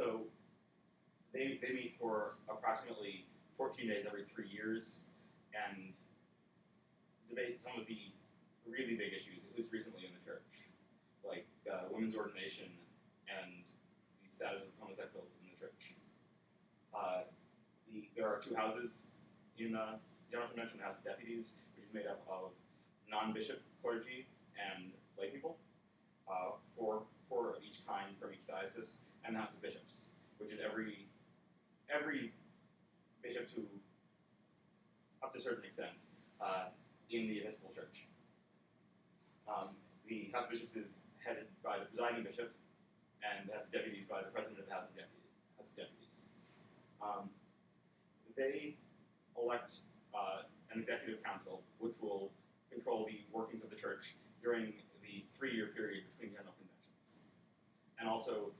So they meet for approximately 14 days every 3 years and debate some of the really big issues, at least recently in the church, like women's ordination and the status of homosexuals in the church. There are two houses in the General Convention, the House of Deputies, which is made up of non-bishop clergy and lay people, four of each kind from each diocese, and the House of Bishops, which is every bishop to, up to a certain extent, in the Episcopal Church. The House of Bishops is headed by the presiding bishop, and the House of Deputies by the president of the House of Deputies. They elect an executive council, which will control the workings of the church during the 3-year period between general conventions. And also,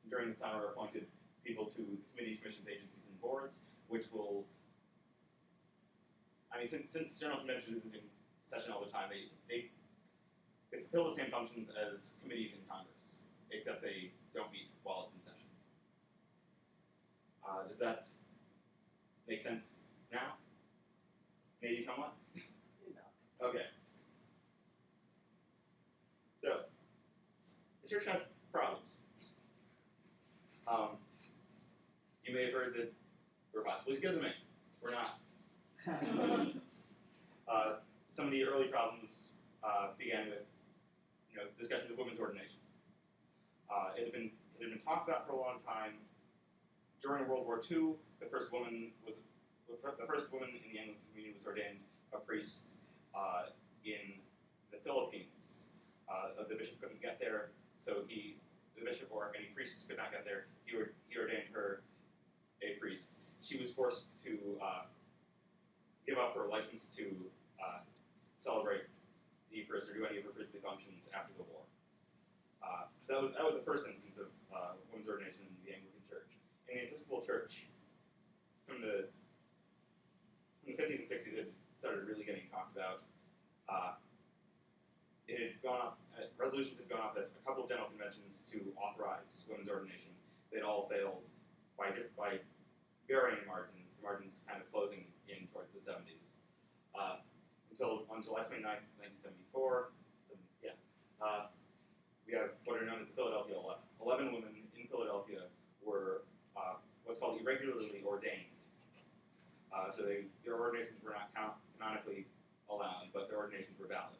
during this time, are appointed people to committees, commissions, agencies, and boards, which will, since general convention isn't in session all the time, they fulfill the same functions as committees in Congress, except they don't meet while it's in session. Does that make sense now? Maybe somewhat? No. Okay. So, the church has problems. You may have heard that we're possibly schisming. We're not. Some of the early problems began with, discussions of women's ordination. It had been talked about for a long time. During World War II, the first woman in the Anglican Communion was ordained a priest in the Philippines. The bishop couldn't get there, so the bishop or any priestess could not get there. He ordained her a priest. She was forced to give up her license to celebrate the Eucharist or do any of her priestly functions after the war. So that was the first instance of women's ordination in the Anglican Church. In the Episcopal Church, from the 50s and 60s, it started really getting talked about. It had gone up, resolutions had gone up at a couple of general conventions to authorize women's ordination. They'd all failed by varying margins, the margins kind of closing in towards the 70s. Until on July 29th, 1974, we have what are known as the Philadelphia 11. 11 women in Philadelphia were what's called irregularly ordained. So their ordinations were not canonically allowed, but their ordinations were valid.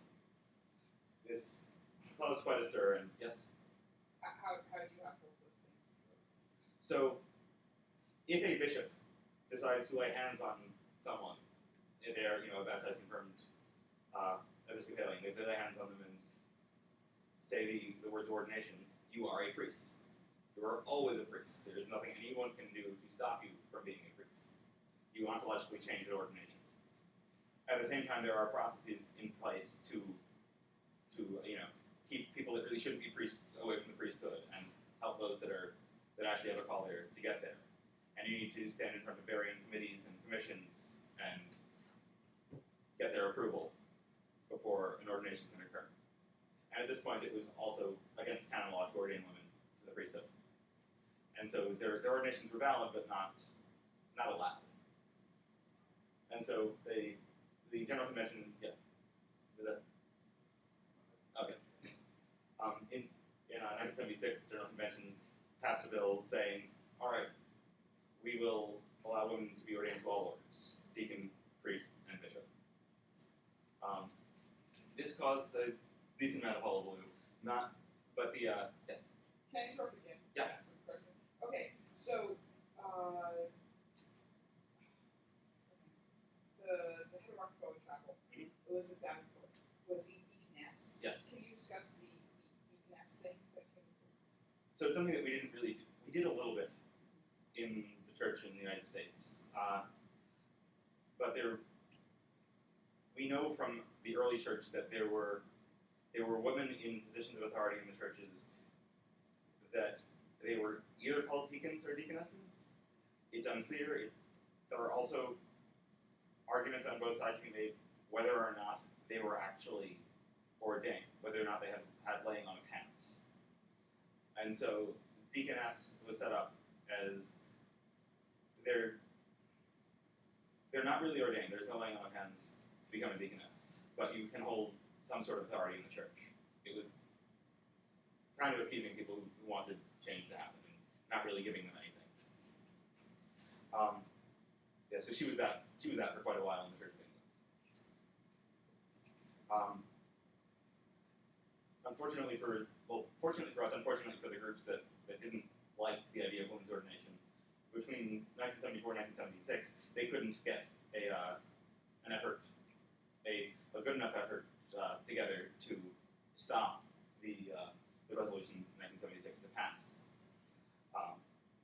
This caused quite a stir, and yes? How do you have both those things? So, if a bishop decides to lay hands on someone, if they are, a baptized, confirmed Episcopalian, if they lay hands on them and say the words ordination, you are a priest. You are always a priest. There is nothing anyone can do to stop you from being a priest. You ontologically change the ordination. At the same time, there are processes in place to keep people that really shouldn't be priests away from the priesthood and help those that actually have a call there to get there. And you need to stand in front of varying committees and commissions and get their approval before an ordination can occur. And at this point, it was also against canon law to ordain women to the priesthood. And so their ordinations were valid, but not allowed. And so the General Convention, was that? Okay. In 1976, the General Convention passed a bill saying, all right, we will allow women to be ordained to all orders, deacon, priest, and bishop. This caused a decent amount of hullabaloo. Yes? Can I interrupt again? Yeah. Ask a question? Okay, so the head of Rockefeller Chapel, Elizabeth Davenport, was a deaconess. Yes. Can you discuss the deaconess thing that came through? So it's something that we didn't really do. We did a little bit in the church in the United States. But we know from the early church that there were women in positions of authority in the churches that they were either called deacons or deaconesses. It's unclear. There are also arguments on both sides to be made whether or not they were actually ordained, whether or not they had laying on of hands. And so deaconess was set up as they're not really ordained. There's no laying on of hands to become a deaconess, but you can hold some sort of authority in the church. It was kind of appeasing people who wanted change to happen and not really giving them anything. Yeah, so she was that for quite a while in the Church of England. Fortunately for us, unfortunately for the groups that didn't like the idea of women's ordination, between 1974 and 1976, they couldn't get a good enough effort together to stop the resolution in 1976 to pass.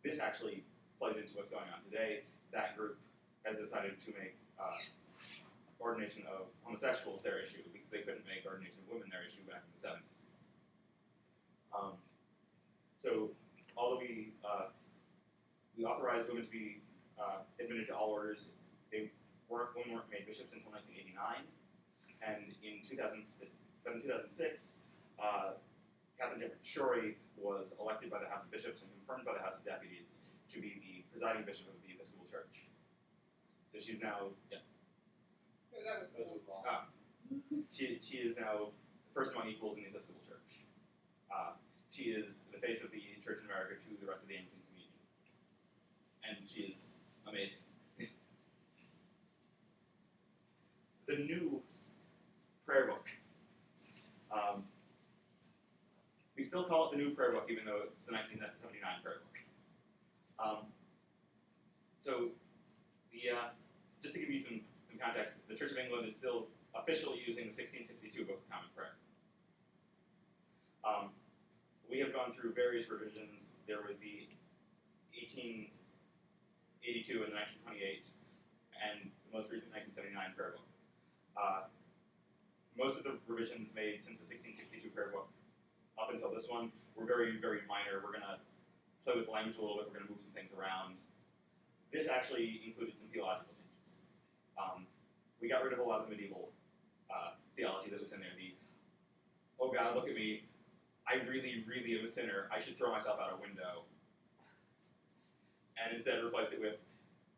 This actually plays into what's going on today. That group has decided to make ordination of homosexuals their issue because they couldn't make ordination of women their issue back in the 70s. So although we authorized women to be admitted to all orders, women weren't made bishops until 1989, and in 2006, Catherine Jefferson Shorey was elected by the House of Bishops and confirmed by the House of Deputies to be the presiding bishop of the Episcopal Church. So she's now, she is now first among equals in the Episcopal Church. She is the face of the Church in America to the rest of the Anglican community. And she is amazing. The new prayer book. We still call it the new prayer book, even though it's the 1979 prayer book. Just to give you some context, the Church of England is still officially using the 1662 Book of Common Prayer. We have gone through various revisions. There was the 1882 and the 1928, and the most recent 1979 prayer book. Most of the revisions made since the 1662 prayer book up until this one were very, very minor. We're going to play with the language a little bit. We're going to move some things around. This actually included some theological changes. We got rid of a lot of the medieval theology that was in there. Oh God, look at me. I really, really am a sinner. I should throw myself out a window. And instead replaced it with,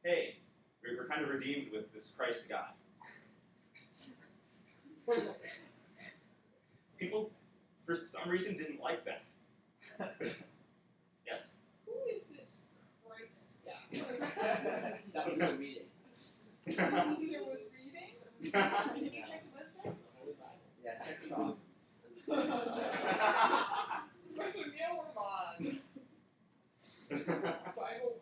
hey, we're kind of redeemed with this Christ guy. People, for some reason, didn't like that. Yes? Who is this Christ guy? That was the reading. There was reading? Did you check the website? Yeah, check it off. Professor Neil Ramon. Bible.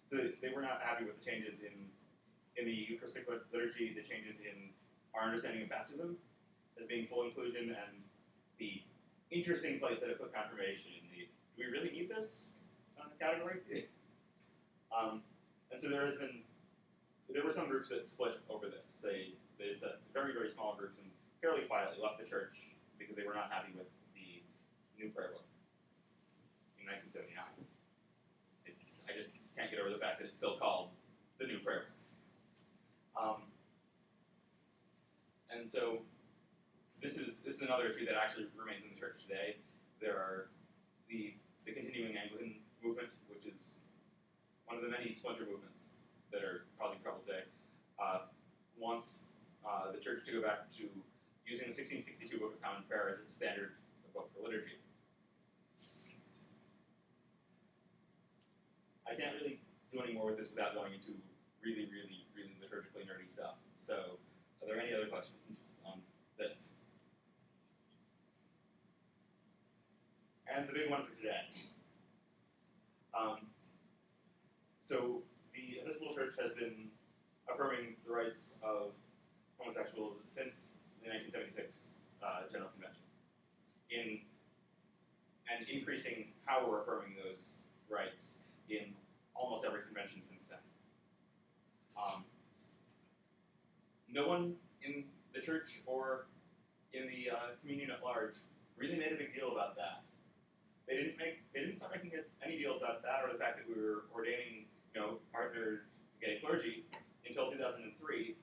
So they were not happy with the changes in the Eucharistic liturgy, the changes in our understanding of baptism as being full inclusion, and the interesting place that it put confirmation in the do we really need this category? And so there were some groups that split over this. They set very, very small groups and fairly quietly left the church because they were not happy with the new prayer book in 1979. I just can't get over the fact that it's still called the new prayer book. And so this is another issue that actually remains in the church today. There are the continuing Anglican movement, which is one of the many splinter movements that are causing trouble today, wants the church to go back to using the 1662 Book of Common Prayer as its standard book for liturgy. I can't really do any more with this without going into really, really, really liturgically nerdy stuff. So, are there any other questions on this? And the big one for today. So the Episcopal Church has been affirming the rights of homosexuals since the 1976 General Convention, and increasing how we're affirming those rights in almost every convention since then. No one in the church or in the communion at large really made a big deal about that. They didn't start making any deals about that or the fact that we were ordaining, partnered gay clergy until 2003,